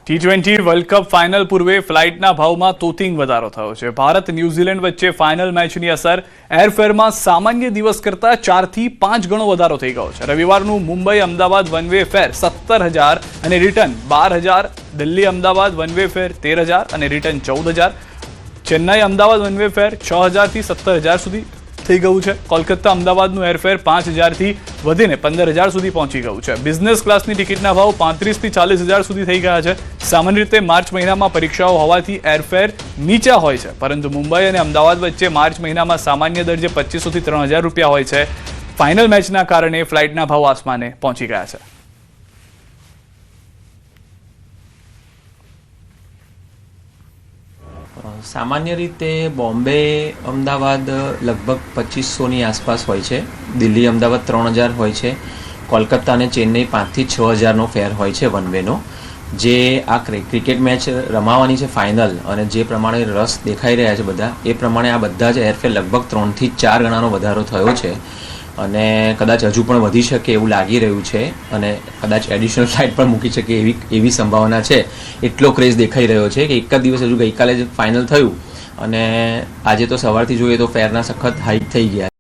T20 world cup final પૂર્વે ફ્લાઇટના ભાવમાં તોતિંગ વધારો થયો છે। ભારત ન્યૂઝીલેન્ડ વચ્ચે ફાઇનલ મેચની અસર એરફેરમાં સામાન્ય દિવસ કરતાં 4 થી 5 ગણો વધારો થઈ ગયો છે। રવિવારનું Mumbai Ahmedabad one way fare 17,000 અને return 12,000, Delhi Ahmedabad one way fare 13,000 અને return 14,000, Chennai Ahmedabad one way fare 6,000 થી 17,000 સુધી થઈ ગયું છે। કોલકાતા અમદાવાદનું એરફેર 5,000 થી વધીને 15,000 સુધી પહોંચી ગયું છે। બિઝનેસ ક્લાસની ટિકિટના ભાવ 35,000 થી 40,000 સુધી થઈ ગયા છે। સામાન્ય રીતે માર્ચ મહિનામાં પરીક્ષાઓ હોવાથી એરફેર નીચા હોય છે, પરંતુ મુંબઈ અને અમદાવાદ વચ્ચે માર્ચ મહિનામાં સામાન્ય દરજે 2,500 થી 3,000 રૂપિયા હોય છે। ફાઇનલ મેચના કારણે ફ્લાઇટના ભાવ આસમાને પહોંચી ગયા છે। સામાન્ય રીતે બોમ્બે અમદાવાદ લગભગ 2,500ની આસપાસ હોય છે, દિલ્હી અમદાવાદ 3,000 હોય છે, કોલકાતા અને ચેન્નઈ 5,000 થી 6,000નો ફેર હોય છે વન વેનો। જે આ ક્રિકેટ મેચ રમાવાની છે ફાઇનલ, અને જે પ્રમાણે રસ દેખાઈ રહ્યા છે બધા, એ પ્રમાણે આ બધા જ એરફેર લગભગ 3 થી 4 ગણાનો વધારો થયો છે, અને કદાચ હજુ પણ વધી શકે એવું લાગી રહ્યું છે, અને કદાચ એડિશનલ ફ્લાઇટ પણ મૂકી શકે એવી સંભાવના છે। એટલો ક્રેઝ દેખાઈ રહ્યો છે કે એક જ દિવસ હજુ ગઈકાલે જ ફાઇનલ થયું, અને આજે તો સવારથી જોઈએ તો ફેરના સખત હાઇક થઈ ગયા।